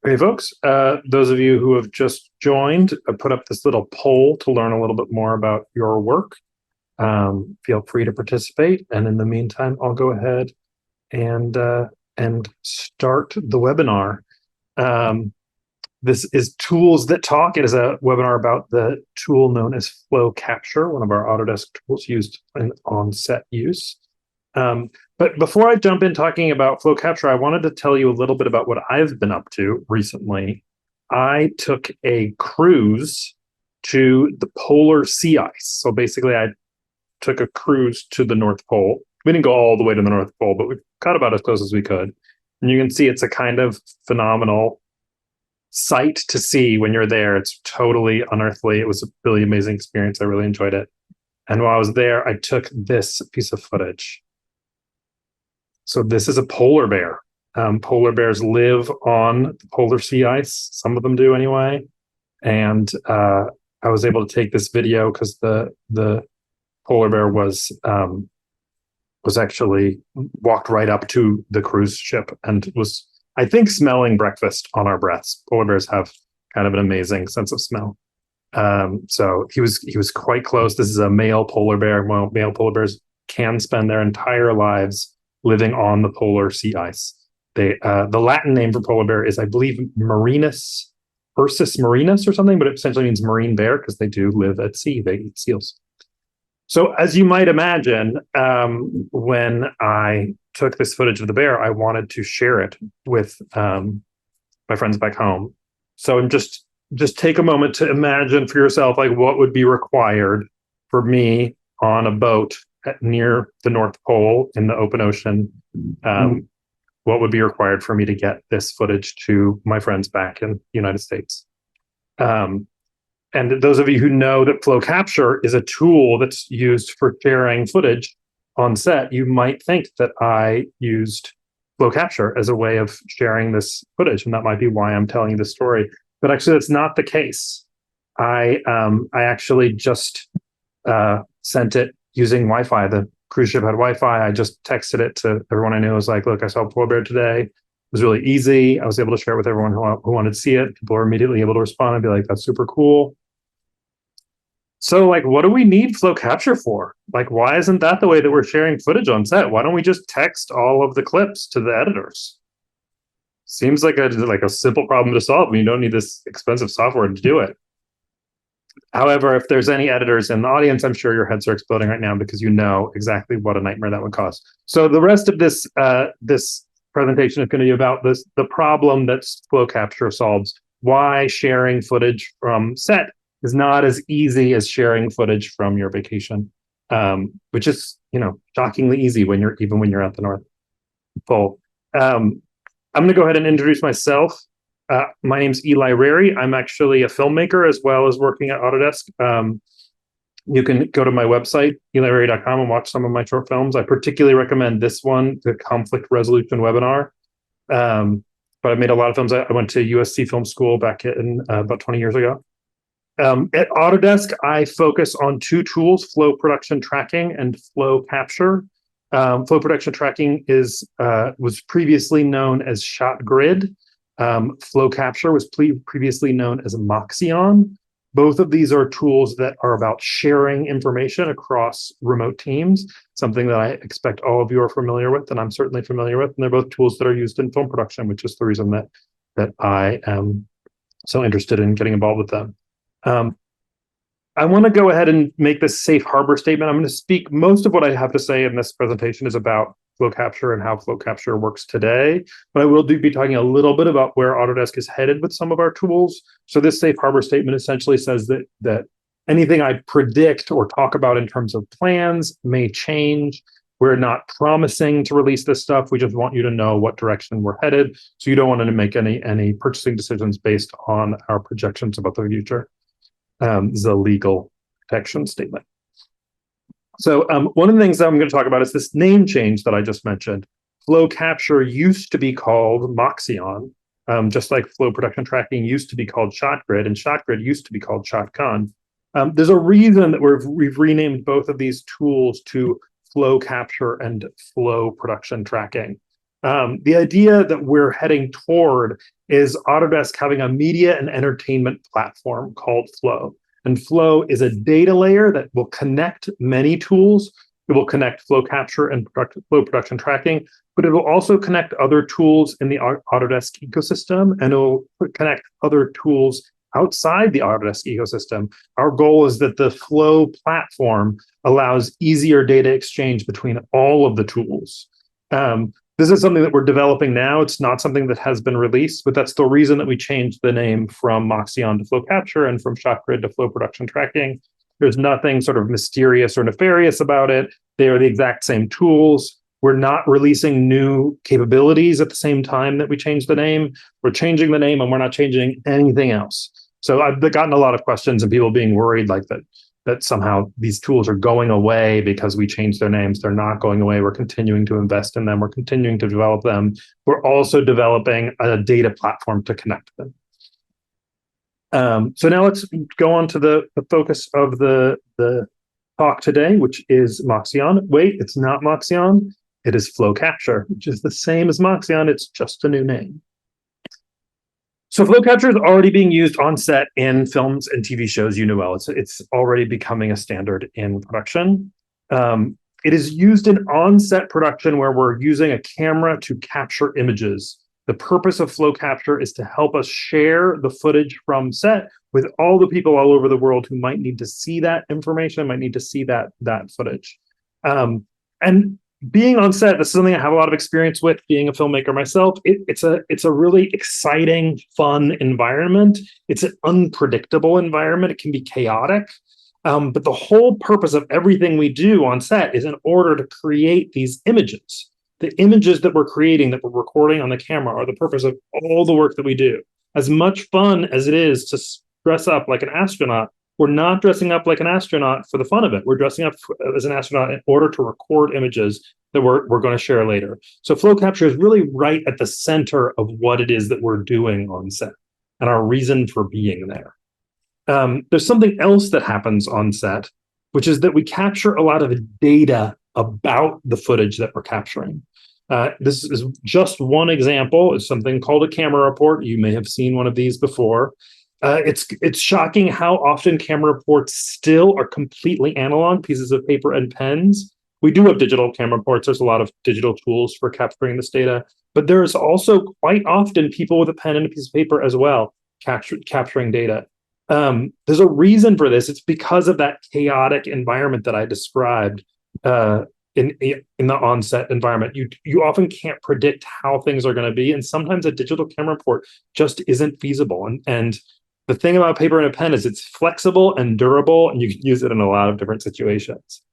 Hey, folks. Those of you who have just joined, I put up this little poll to learn a little bit more about your work. Feel free to participate. And in the meantime, I'll go ahead and start the webinar. This is Tools That Talk. It is a webinar about the tool known as Flow Capture, one of our Autodesk tools used in Onset use. But before I jump in talking about Flow Capture, I wanted to tell you a little bit about what I've been up to recently. I took a cruise to the polar sea ice. So basically, I took a cruise to the North Pole. We didn't go all the way to the North Pole, but we got about as close as we could. And you can see it's a kind of phenomenal sight to see when you're there. It's totally unearthly. It was a really amazing experience. I really enjoyed it. And while I was there, I took this piece of footage. So this is a polar bear. Polar bears live on the polar sea ice. Some of them do anyway. And I was able to take this video because the polar bear was actually walked right up to the cruise ship and was, I think, smelling breakfast on our breaths. Polar bears have kind of an amazing sense of smell. So he was quite close. This is a male polar bear. Well, male polar bears can spend their entire lives living on the polar sea ice. The Latin name for polar bear is, I believe, Marinus, Ursus marinus or something, but it essentially means marine bear because they do live at sea. They eat seals. So as you might imagine, when I took this footage of the bear, I wanted to share it with my friends back home. So just take a moment to imagine for yourself, like, what would be required for me on a boat near the North Pole in the open ocean. What would be required for me to get this footage to my friends back in the United States? And those of you who know that Flow Capture is a tool that's used for sharing footage on set, you might think that I used Flow Capture as a way of sharing this footage, and that might be why I'm telling you this story. But actually, that's not the case. I actually just sent it using Wi-Fi. The cruise ship had Wi-Fi. I just texted it to everyone I knew. I was like, look, I saw a polar bear today. It was really easy. I was able to share it with everyone who wanted to see it. People were immediately able to respond and be like, that's super cool. So, like, what do we need Flow Capture for? Like, why isn't that the way that we're sharing footage on set? Why don't we just text all of the clips to the editors? Seems like a simple problem to solve when you don't need this expensive software to do it. However, if there's any editors in the audience, I'm sure your heads are exploding right now because you know exactly what a nightmare that would cost. So the rest of this this presentation is going to be about the problem that Flow Capture solves. Why sharing footage from set is not as easy as sharing footage from your vacation, which is, shockingly easy when you're at the North Pole. I'm going to go ahead and introduce myself. My name's Eli Rary. I'm actually a filmmaker as well as working at Autodesk. You can go to my website, elirary.com, and watch some of my short films. I particularly recommend this one, the conflict resolution webinar. But I've made a lot of films. I went to USC Film School back in about 20 years ago. At Autodesk, I focus on two tools, Flow Production Tracking and Flow Capture. Flow Production Tracking was previously known as ShotGrid. Flow Capture was previously known as Moxion. Both of these are tools that are about sharing information across remote teams, something that I expect all of you are familiar with, and I'm certainly familiar with. And they're both tools that are used in film production, which is the reason that I am so interested in getting involved with them. I want to go ahead and make this safe harbor statement. I'm going to speak, most of what I have to say in this presentation is about Flow Capture and how Flow Capture works today, but I will be talking a little bit about where Autodesk is headed with some of our tools. So this safe harbor statement essentially says that anything I predict or talk about in terms of plans may change. We're not promising to release this stuff. We just want you to know what direction we're headed. So you don't want to make any purchasing decisions based on our projections about the future. This is a legal protection statement. So one of the things that I'm going to talk about is this name change that I just mentioned. Flow Capture used to be called Moxion, just like Flow Production Tracking used to be called ShotGrid, and ShotGrid used to be called Shotgun. There's a reason that we've renamed both of these tools to Flow Capture and Flow Production Tracking. The idea that we're heading toward is Autodesk having a media and entertainment platform called Flow. And Flow is a data layer that will connect many tools. It will connect flow capture and flow production tracking, but it will also connect other tools in the Autodesk ecosystem, and it will connect other tools outside the Autodesk ecosystem. Our goal is that the Flow platform allows easier data exchange between all of the tools. This is something that we're developing now. It's not something that has been released, but that's the reason that we changed the name from Moxion to Flow Capture and from ShotGrid to Flow Production Tracking. There's nothing sort of mysterious or nefarious about it. They are the exact same tools. We're not releasing new capabilities at the same time that we change the name. We're changing the name and we're not changing anything else. So I've gotten a lot of questions and people being worried like that somehow these tools are going away because we changed their names. They're not going away. We're continuing to invest in them. We're continuing to develop them. We're also developing a data platform to connect them. So now let's go on to the focus of the talk today, which is Moxion. Wait, it's not Moxion. It is Flow Capture, which is the same as Moxion. It's just a new name. So Flow Capture is already being used on set in films and TV shows, you know well. It's already becoming a standard in production. It is used in on-set production where we're using a camera to capture images. The purpose of Flow Capture is to help us share the footage from set with all the people all over the world who might need to see that information, might need to see that footage. And being on set, this is something I have a lot of experience with, being a filmmaker myself. It's a really exciting, fun environment. It's an unpredictable environment. It can be chaotic. But the whole purpose of everything we do on set is in order to create these images. The images that we're creating, that we're recording on the camera, are the purpose of all the work that we do. As much fun as it is to dress up like an astronaut, we're not dressing up like an astronaut for the fun of it. We're dressing up as an astronaut in order to record images that we're going to share later. So Flow Capture is really right at the center of what it is that we're doing on set and our reason for being there. There's something else that happens on set, which is that we capture a lot of data about the footage that we're capturing. This is just one example. It's something called a camera report. You may have seen one of these before. It's shocking how often camera reports still are completely analog, pieces of paper and pens. We do have digital camera reports. There's a lot of digital tools for capturing this data, but there's also quite often people with a pen and a piece of paper as well capturing data. There's a reason for this. It's because of that chaotic environment that I described in the on-set environment. You often can't predict how things are going to be, and sometimes a digital camera report just isn't feasible. And the thing about paper and a pen is it's flexible and durable, and you can use it in a lot of different situations.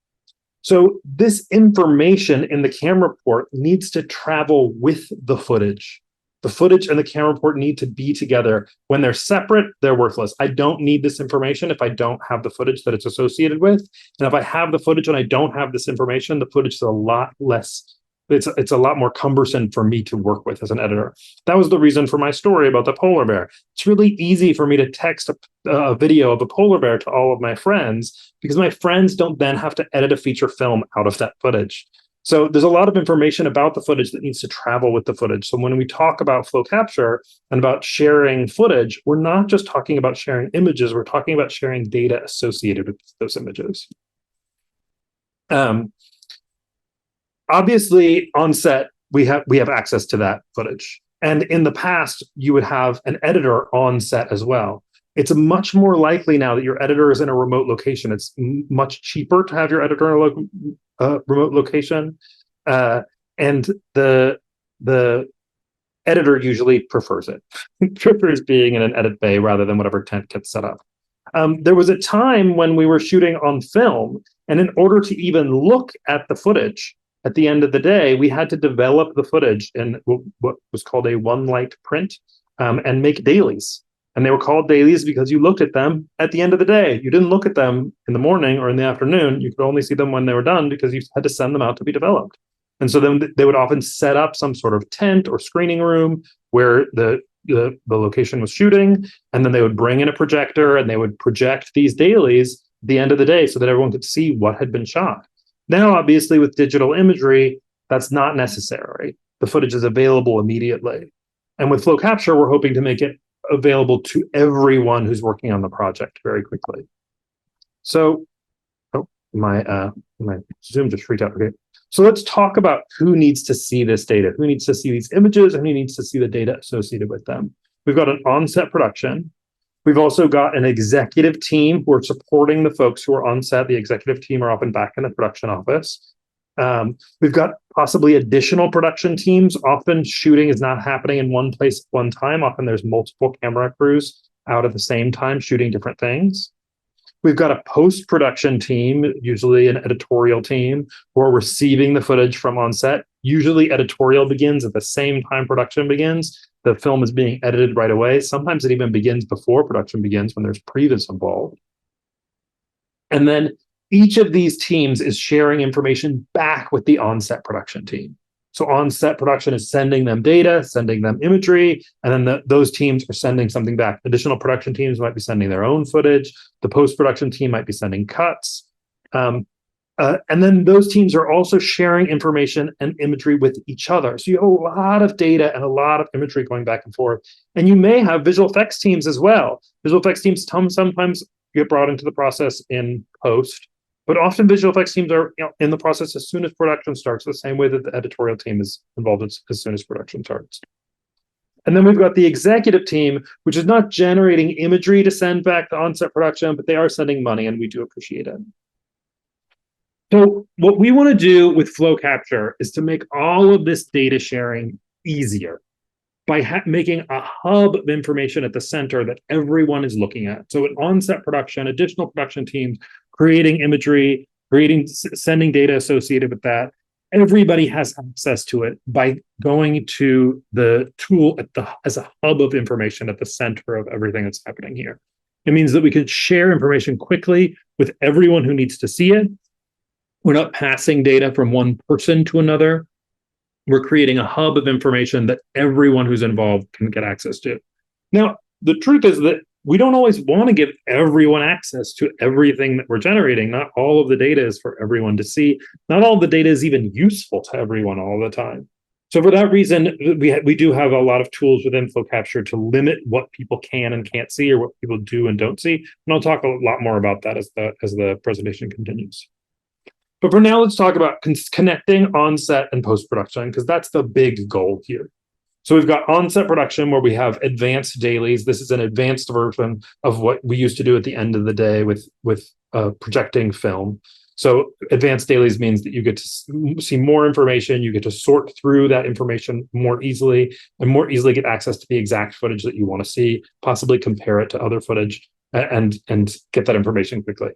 So this information in the camera report needs to travel with the footage. The footage and the camera report need to be together. When they're separate, they're worthless. I don't need this information if I don't have the footage that it's associated with. And if I have the footage and I don't have this information, the footage is a lot less, it's a lot more cumbersome for me to work with as an editor. That was the reason for my story about the polar bear. It's really easy for me to text a video of a polar bear to all of my friends because my friends don't then have to edit a feature film out of that footage. So there's a lot of information about the footage that needs to travel with the footage. So when we talk about Flow Capture and about sharing footage, we're not just talking about sharing images, we're talking about sharing data associated with those images. Obviously, on set, we have access to that footage. And in the past, you would have an editor on set as well. It's much more likely now that your editor is in a remote location. It's much cheaper to have your editor in a remote location. And the editor usually prefers it. Prefers being in an edit bay rather than whatever tent gets set up. There was a time when we were shooting on film, and in order to even look at the footage, at the end of the day, we had to develop the footage in what was called a one-light print and make dailies. And they were called dailies because you looked at them at the end of the day. You didn't look at them in the morning or in the afternoon. You could only see them when they were done because you had to send them out to be developed. And so then they would often set up some sort of tent or screening room where the location was shooting. And then they would bring in a projector and they would project these dailies at the end of the day so that everyone could see what had been shot. Now, obviously, with digital imagery, that's not necessary. the footage is available immediately. And with flow capture, we're hoping to make it available to everyone who's working on the project very quickly. So, my Zoom just freaked out. Okay. So let's talk about who needs to see this data, who needs to see these images, and who needs to see the data associated with them. We've got an on-set production. We've also got an executive team who are supporting the folks who are on set. The executive team are often back in the production office. We've got possibly additional production teams. Often shooting is not happening in one place at one time. Often there's multiple camera crews out at the same time shooting different things. We've got a post-production team, usually an editorial team, who are receiving the footage from on set. Usually editorial begins at the same time production begins. The film is being edited right away. Sometimes it even begins before production begins when there's previs involved. And then each of these teams is sharing information back with the on-set production team. So on-set production is sending them data, sending them imagery, and then those teams are sending something back. Additional production teams might be sending their own footage. The post-production team might be sending cuts. And then those teams are also sharing information and imagery with each other. So you have a lot of data and a lot of imagery going back and forth. And you may have visual effects teams as well. Visual effects teams sometimes get brought into the process in post. But often visual effects teams are in the process as soon as production starts, the same way that the editorial team is involved as soon as production starts. And then we've got the executive team, which is not generating imagery to send back to on-set production, but they are sending money, and we do appreciate it. So what we want to do with flow capture is to make all of this data sharing easier by making a hub of information at the center that everyone is looking at. So at on-set production, additional production teams creating imagery, sending data associated with that. Everybody has access to it by going to the tool as a hub of information at the center of everything that's happening here. It means that we can share information quickly with everyone who needs to see it. We're not passing data from one person to another. We're creating a hub of information that everyone who's involved can get access to. Now, the truth is that we don't always want to give everyone access to everything that we're generating. Not all of the data is for everyone to see. Not all of the data is even useful to everyone all the time. So for that reason, we do have a lot of tools within flow capture to limit what people can and can't see, or what people do and don't see. And I'll talk a lot more about that as the presentation continues. But for now, let's talk about connecting on-set and post-production, because that's the big goal here. So we've got on-set production where we have advanced dailies. This is an advanced version of what we used to do at the end of the day with projecting film. So advanced dailies means that you get to see more information, you get to sort through that information more easily, and more easily get access to the exact footage that you want to see, possibly compare it to other footage, and get that information quickly.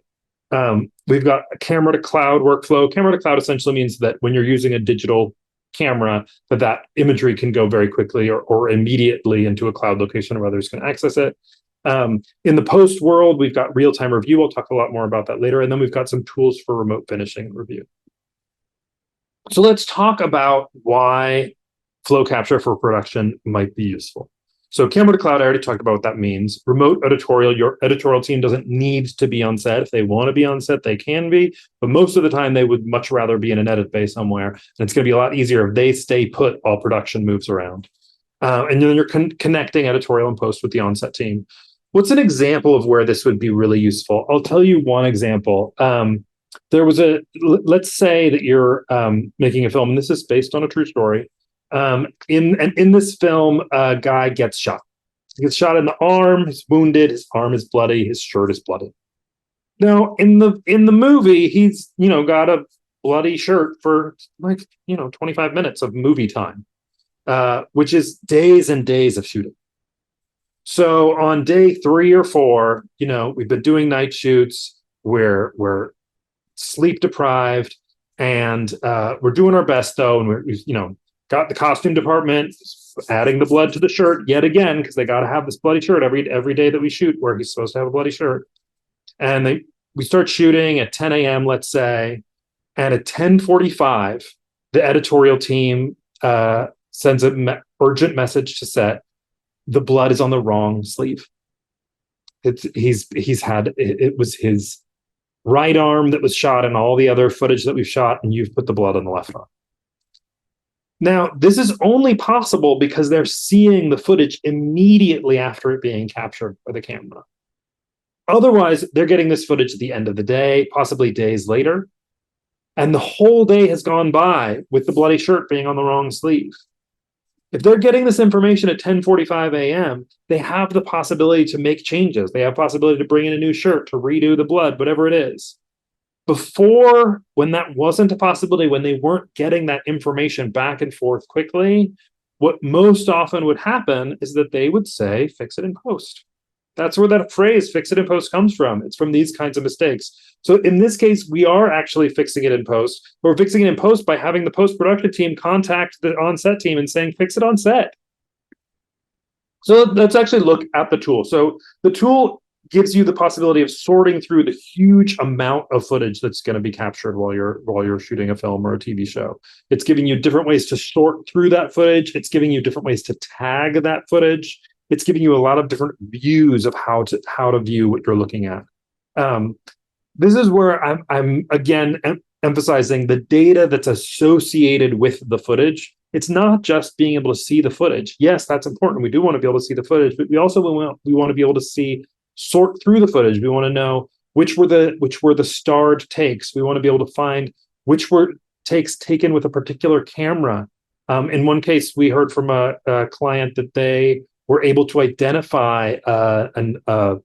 We've got a camera to cloud workflow. Camera to cloud essentially means that when you're using a digital camera, that imagery can go very quickly or immediately into a cloud location where others can access it. In the post world, we've got real-time review. We'll talk a lot more about that later. And then we've got some tools for remote finishing review. So let's talk about why flow capture for production might be useful. So camera to cloud, I already talked about what that means. Remote editorial, your editorial team doesn't need to be on set. If they want to be on set, they can be. But most of the time, they would much rather be in an edit bay somewhere. And it's going to be a lot easier if they stay put while production moves around. And then you're connecting editorial and post with the on-set team. What's an example of where this would be really useful? I'll tell you one example. Let's say that you're making a film, and this is based on a true story. In this film, a guy gets shot. He gets shot in the arm, he's wounded, his arm is bloody, his shirt is bloody. Now, in the movie, he's got a bloody shirt for 25 minutes of movie time, which is days and days of shooting. So on day 3 or 4, we've been doing night shoots, we're sleep deprived, and we're doing our best though, and we've got the costume department adding the blood to the shirt yet again, because they got to have this bloody shirt every day that we shoot where he's supposed to have a bloody shirt. And we start shooting at 10 a.m., let's say, and at 10:45, the editorial team sends an urgent message to set. The blood is on the wrong sleeve. It was his right arm that was shot in all the other footage that we've shot, and you've put the blood on the left arm. Now, this is only possible because they're seeing the footage immediately after it being captured by the camera. Otherwise, they're getting this footage at the end of the day, possibly days later, and the whole day has gone by with the bloody shirt being on the wrong sleeve. If they're getting this information at 10:45 a.m., they have the possibility to make changes. They have possibility to bring in a new shirt, to redo the blood, whatever it is. Before, when that wasn't a possibility, when they weren't getting that information back and forth quickly, what most often would happen is that they would say, fix it in post. That's where that phrase, fix it in post, comes from. It's from these kinds of mistakes. So in this case, we are actually fixing it in post. But we're fixing it in post by having the post-production team contact the on-set team and saying, fix it on set. So let's actually look at the tool. So the tool gives you the possibility of sorting through the huge amount of footage that's going to be captured while you're shooting a film or a TV show. It's giving you different ways to sort through that footage. It's giving you different ways to tag that footage. It's giving you a lot of different views of how to view what you're looking at. This is where I'm again emphasizing the data that's associated with the footage. It's not just being able to see the footage. Yes, that's important. We do want to be able to see the footage, but we also want to be able to sort through the footage. We want to know which were the starred takes. We want to be able to find which were takes taken with a particular camera. In one case, we heard from a client that they were able to identify a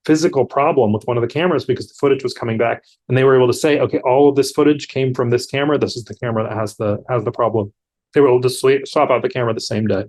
physical problem with one of the cameras because the footage was coming back, and they were able to say, okay, all of this footage came from this camera. This is the camera that has the problem. They were able to swap out the camera the same day.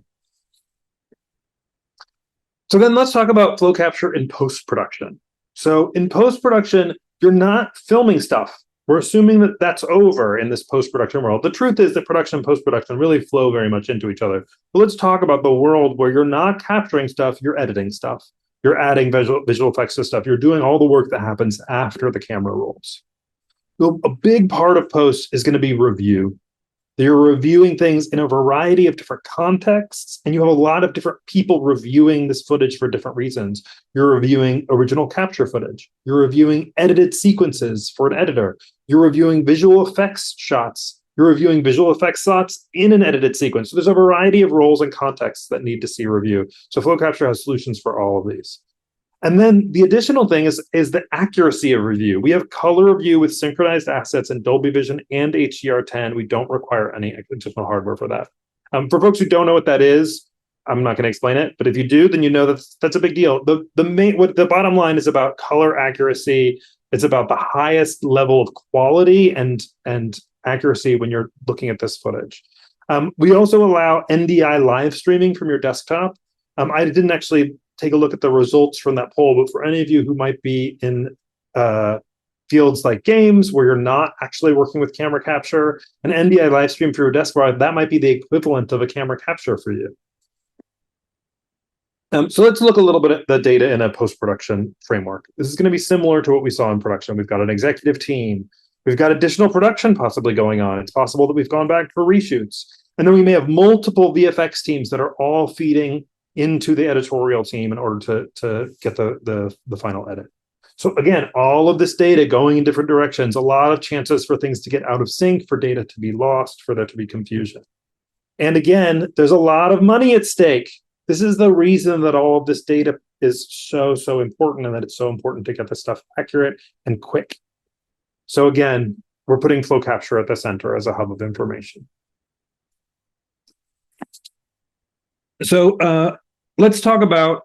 So then let's talk about flow capture in post-production. So in post-production, you're not filming stuff. We're assuming that that's over in this post-production world. The truth is that production and post-production really flow very much into each other. But let's talk about the world where you're not capturing stuff, you're editing stuff. You're adding visual effects to stuff. You're doing all the work that happens after the camera rolls. So a big part of post is going to be review. You're reviewing things in a variety of different contexts, and you have a lot of different people reviewing this footage for different reasons. You're reviewing original capture footage. You're reviewing edited sequences for an editor. You're reviewing visual effects shots. You're reviewing visual effects shots in an edited sequence. So there's a variety of roles and contexts that need to see review. So flow capture has solutions for all of these. And then the additional thing is the accuracy of review. We have color review with synchronized assets in Dolby Vision and HDR10. We don't require any additional hardware for that. For folks who don't know what that is, I'm not going to explain it, but if you do, then you know that's a big deal. The bottom line is about color accuracy. It's about the highest level of quality and accuracy when you're looking at this footage. We also allow NDI live streaming from your desktop. I didn't actually take a look at the results from that poll, but for any of you who might be in fields like games where you're not actually working with camera capture, an NDI live stream for your desktop, that might be the equivalent of a camera capture for you. So let's look a little bit at the data in a post-production framework. This is going to be similar to what we saw in production. We've got an executive team. We've got additional production possibly going on. It's possible that we've gone back for reshoots. And then we may have multiple VFX teams that are all feeding into the editorial team in order to get the final edit. So again, all of this data going in different directions, a lot of chances for things to get out of sync, for data to be lost, for there to be confusion. And again, there's a lot of money at stake. This is the reason that all of this data is so important, and that it's so important to get this stuff accurate and quick. So again, we're putting flow capture at the center as a hub of information. So let's talk about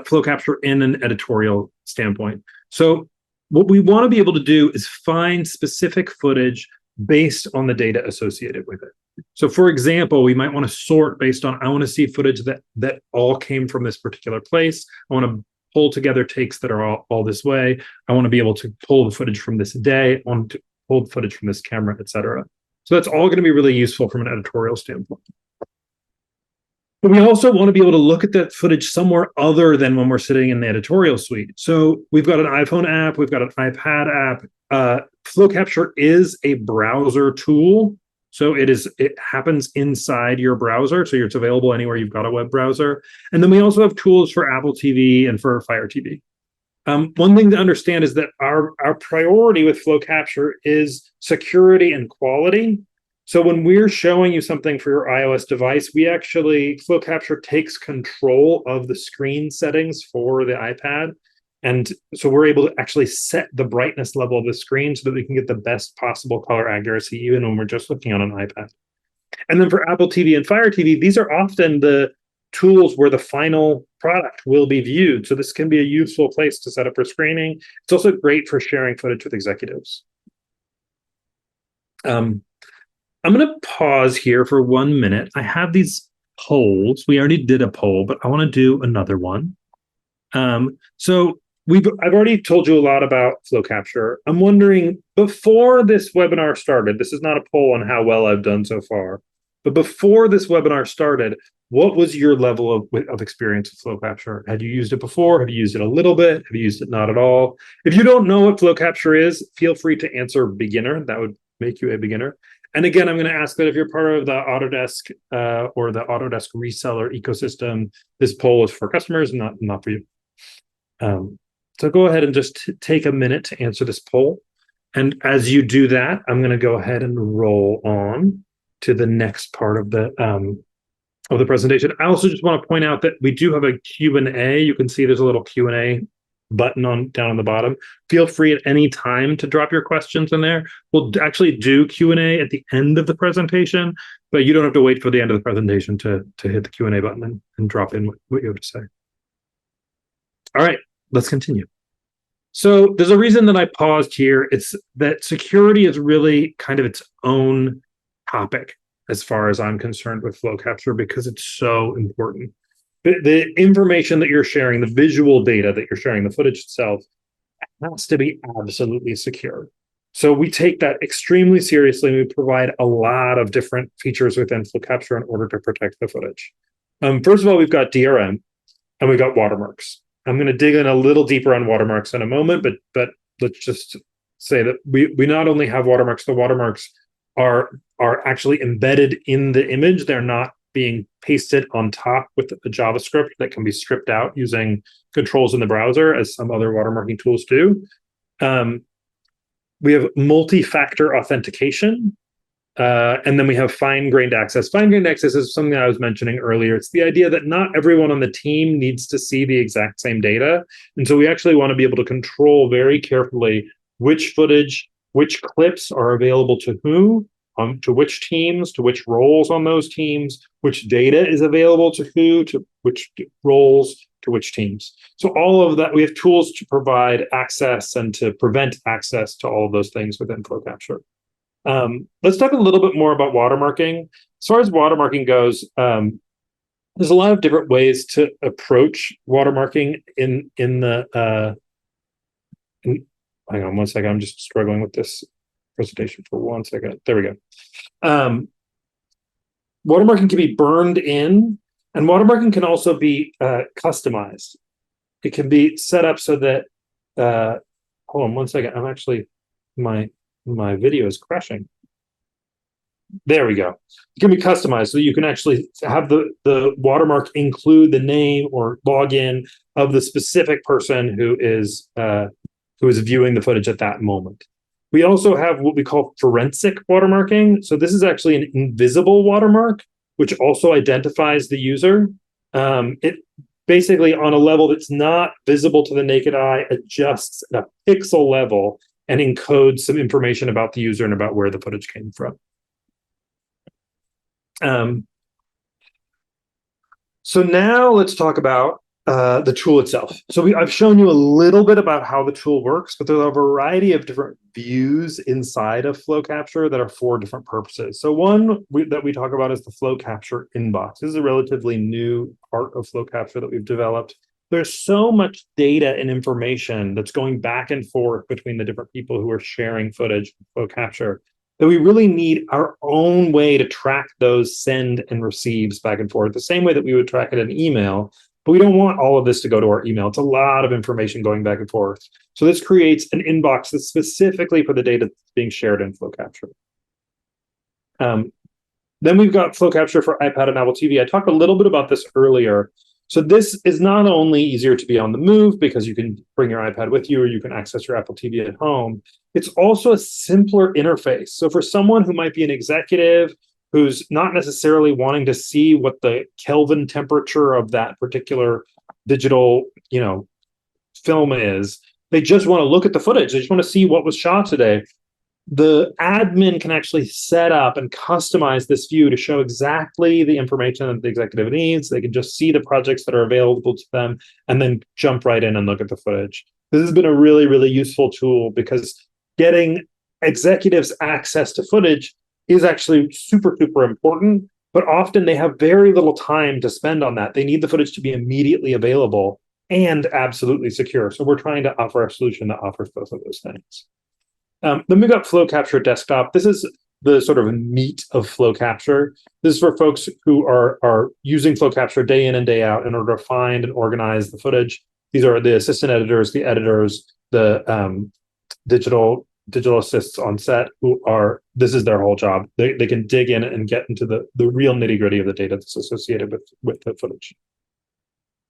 flow capture in an editorial standpoint. So what we want to be able to do is find specific footage based on the data associated with it. So for example, we might want to sort based on, I want to see footage that all came from this particular place. I want to pull together takes that are all this way. I want to be able to pull the footage from this day. I want to pull the footage from this camera, etc. So that's all going to be really useful from an editorial standpoint. But we also want to be able to look at that footage somewhere other than when we're sitting in the editorial suite. So we've got an iPhone app, we've got an iPad app. Flow capture is a browser tool. So it happens inside your browser. So it's available anywhere you've got a web browser. And then we also have tools for Apple TV and for Fire TV. One thing to understand is that our priority with flow capture is security and quality. So when we're showing you something for your iOS device, we actually, Flow Capture takes control of the screen settings for the iPad. And so we're able to actually set the brightness level of the screen so that we can get the best possible color accuracy, even when we're just looking on an iPad. And then for Apple TV and Fire TV, these are often the tools where the final product will be viewed. So this can be a useful place to set up for screening. It's also great for sharing footage with executives. I'm going to pause here for 1 minute. I have these polls. We already did a poll, but I want to do another one. So I've already told you a lot about Flow Capture. I'm wondering, before this webinar started, this is not a poll on how well I've done so far, but before this webinar started, what was your level of experience with Flow Capture? Had you used it before? Have you used it a little bit? Have you used it not at all? If you don't know what Flow Capture is, feel free to answer beginner. That would make you a beginner. And again, I'm going to ask that if you're part of the Autodesk or the Autodesk reseller ecosystem, this poll is for customers, not for you. So go ahead and just take a minute to answer this poll. And as you do that, I'm going to go ahead and roll on to the next part of the presentation. I also just want to point out that we do have a Q&A. You can see there's a little Q&A button down on the bottom. Feel free at any time to drop your questions in there. We'll actually do Q&A at the end of the presentation, but you don't have to wait for the end of the presentation to hit the Q&A button and drop in what you have to say. All right, let's continue. So there's a reason that I paused here. It's that security is really kind of its own topic as far as I'm concerned with Flow Capture, because it's so important. The information that you're sharing, the visual data that you're sharing, the footage itself, has to be absolutely secure. So we take that extremely seriously, and we provide a lot of different features within Flow Capture in order to protect the footage. First of all, we've got DRM and we've got watermarks. I'm going to dig in a little deeper on watermarks in a moment, but let's just say that we not only have watermarks, the watermarks are actually embedded in the image. They're not being pasted on top with a JavaScript that can be stripped out using controls in the browser, as some other watermarking tools do. We have multi-factor authentication, and then we have fine-grained access. Fine-grained access is something I was mentioning earlier. It's the idea that not everyone on the team needs to see the exact same data. And so we actually want to be able to control very carefully which footage, which clips are available to who, to which teams, to which roles on those teams, which data is available to who, to which roles, to which teams. So all of that, we have tools to provide access and to prevent access to all of those things within Flow Capture. Let's talk a little bit more about watermarking. As far as watermarking goes, there's a lot of different ways to approach watermarking in the hang on 1 second, I'm just struggling with this presentation for 1 second. There we go. Watermarking can be burned in, and watermarking can also be customized. It can be set up so that hold on 1 second. I'm actually my video is crashing. There we go. It can be customized so you can actually have the watermark include the name or login of the specific person who is viewing the footage at that moment. We also have what we call forensic watermarking. So this is actually an invisible watermark, which also identifies the user. It basically, on a level that's not visible to the naked eye, adjusts at a pixel level and encodes some information about the user and about where the footage came from. So now let's talk about the tool itself. So I've shown you a little bit about how the tool works, but there's a variety of different views inside of Flow Capture that are for different purposes. So one that we talk about is the Flow Capture inbox. This is a relatively new part of Flow Capture that we've developed. There's so much data and information that's going back and forth between the different people who are sharing footage with Flow Capture that we really need our own way to track those send and receives back and forth, the same way that we would track it in email. But we don't want all of this to go to our email. It's a lot of information going back and forth. So this creates an inbox that's specifically for the data that's being shared in Flow Capture. Then we've got Flow Capture for iPad and Apple TV. I talked a little bit about this earlier, So this is not only easier to be on the move because you can bring your iPad with you or you can access your Apple TV at home, it's also a simpler interface. So for someone who might be an executive who's not necessarily wanting to see what the Kelvin temperature of that particular digital, film is, they just want to look at the footage. They just want to see what was shot today. The admin can actually set up and customize this view to show exactly the information that the executive needs. They can just see the projects that are available to them and then jump right in and look at the footage. This has been a really, really useful tool because getting executives access to footage is actually super, super important, but often they have very little time to spend on that. They need the footage to be immediately available and absolutely secure. So we're trying to offer a solution that offers both of those things. Then we've got Flow Capture Desktop. This is the sort of meat of Flow Capture. This is for folks who are using Flow Capture day in and day out in order to find and organize the footage. These are the assistant editors, the editors, the digital assists on set this is their whole job. They can dig in and get into the real nitty gritty of the data that's associated with the footage.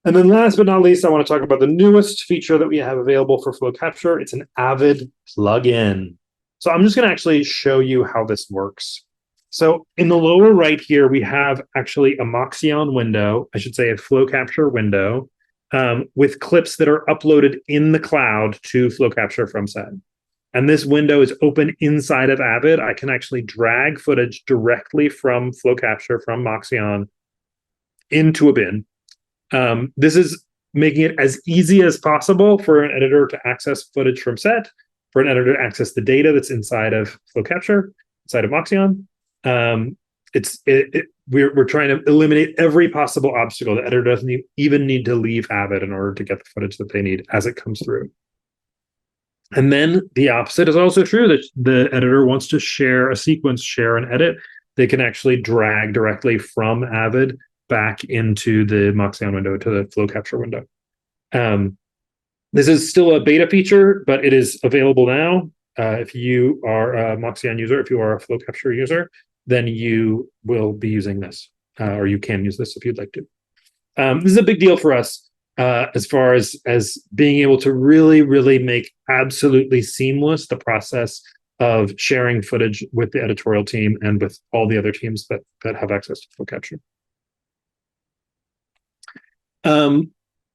And then last but not least, I want to talk about the newest feature that we have available for Flow Capture. It's an Avid plugin. So I'm just going to actually show you how this works. So in the lower right here, we have actually a Moxion window, I should say a Flow Capture window, with clips that are uploaded in the cloud to Flow Capture from set. And this window is open inside of Avid. I can actually drag footage directly from Flow Capture, from Moxion, into a bin. This is making it as easy as possible for an editor to access footage from set, for an editor to access the data that's inside of Flow Capture, inside of Moxion. We're trying to eliminate every possible obstacle. The editor doesn't even need to leave Avid in order to get the footage that they need as it comes through. And then the opposite is also true, that the editor wants to share a sequence, share an edit. They can actually drag directly from Avid back into the Moxion window, to the Flow Capture window. This is still a beta feature, but it is available now. If you are a Moxion user, if you are a Flow Capture user, then you will be using this, or you can use this if you'd like to. This is a big deal for us as far as being able to really, really make absolutely seamless the process of sharing footage with the editorial team and with all the other teams that have access to Flow Capture.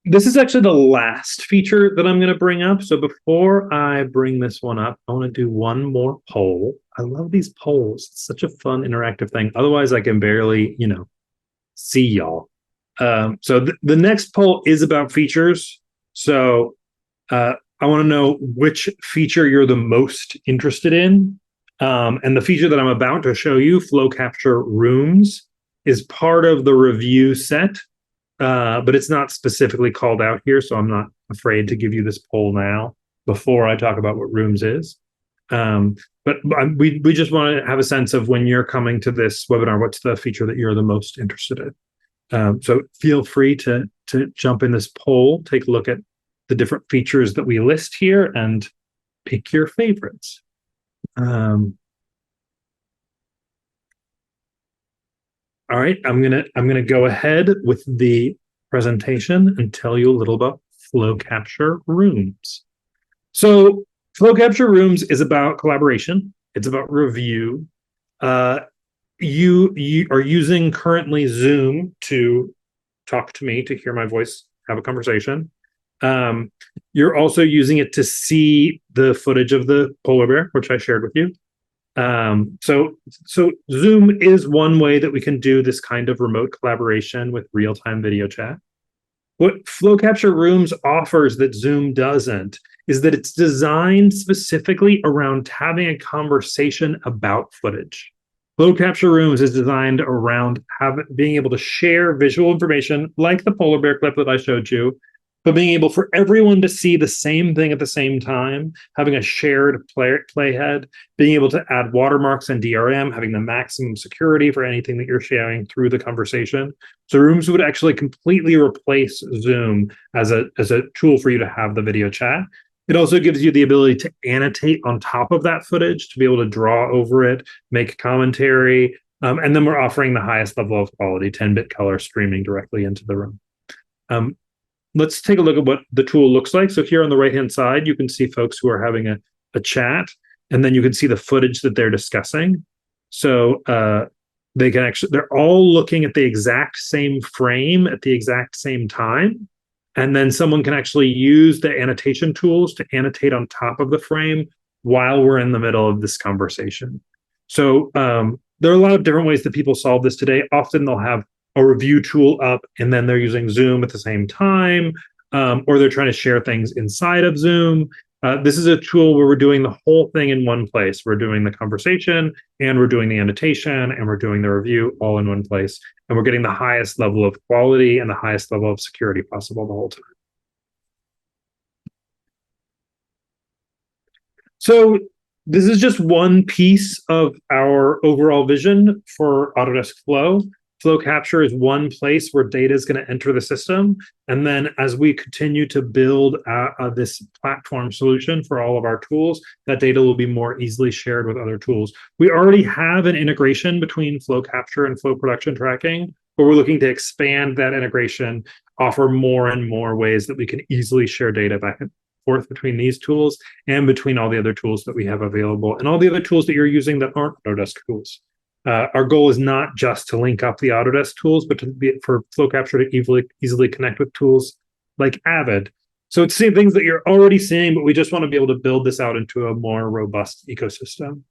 This is actually the last feature that I'm going to bring up. So before I bring this one up, I want to do one more poll. I love these polls. It's such a fun interactive thing. Otherwise, I can barely, see y'all. So the next poll is about features. So I want to know which feature you're the most interested in. And the feature that I'm about to show you, Flow Capture Rooms, is part of the review set. But it's not specifically called out here, so I'm not afraid to give you this poll now before I talk about what Rooms is. But we just want to have a sense of, when you're coming to this webinar, what's the feature that you're the most interested in. So feel free to jump in this poll, take a look at the different features that we list here, and pick your favorites. All right, I'm gonna go ahead with the presentation and tell you a little about Flow Capture Rooms. So Flow Capture Rooms is about collaboration. It's about review. You are using currently Zoom to talk to me, to hear my voice, have a conversation. You're also using it to see the footage of the polar bear, which I shared with you. So Zoom is one way that we can do this kind of remote collaboration with real-time video chat. What Flow Capture Rooms offers that Zoom doesn't is that it's designed specifically around having a conversation about footage. Flow Capture Rooms is designed around being able to share visual information, like the polar bear clip that I showed you, but being able for everyone to see the same thing at the same time, having a shared playhead, being able to add watermarks and DRM, having the maximum security for anything that you're sharing through the conversation. So Rooms would actually completely replace Zoom as a tool for you to have the video chat. It also gives you the ability to annotate on top of that footage, to be able to draw over it, make commentary, and then we're offering the highest level of quality, 10-bit color streaming directly into the room. Um, let's take a look at what the tool looks like. So here on the right-hand side, you can see folks who are having a chat, and then you can see the footage that they're discussing. So they can actually, they're all looking at the exact same frame at the exact same time. And then someone can actually use the annotation tools to annotate on top of the frame while we're in the middle of this conversation. So there are a lot of different ways that people solve this today. Often they'll have a review tool up and then they're using Zoom at the same time, or they're trying to share things inside of Zoom. This is a tool where we're doing the whole thing in one place. We're doing the conversation, and we're doing the annotation, and we're doing the review all in one place. And we're getting the highest level of quality and the highest level of security possible the whole time. So this is just one piece of our overall vision for Autodesk Flow. Flow capture is one place where data is going to enter the system. And then as we continue to build this platform solution for all of our tools, that data will be more easily shared with other tools. We already have an integration between flow capture and flow production tracking, but we're looking to expand that integration, offer more and more ways that we can easily share data back and forth between these tools and between all the other tools that we have available and all the other tools that you're using that aren't Autodesk tools. Our goal is not just to link up the Autodesk tools, but to be for flow capture to easily connect with tools like Avid. So it's the same things that you're already seeing, but we just want to be able to build this out into a more robust ecosystem.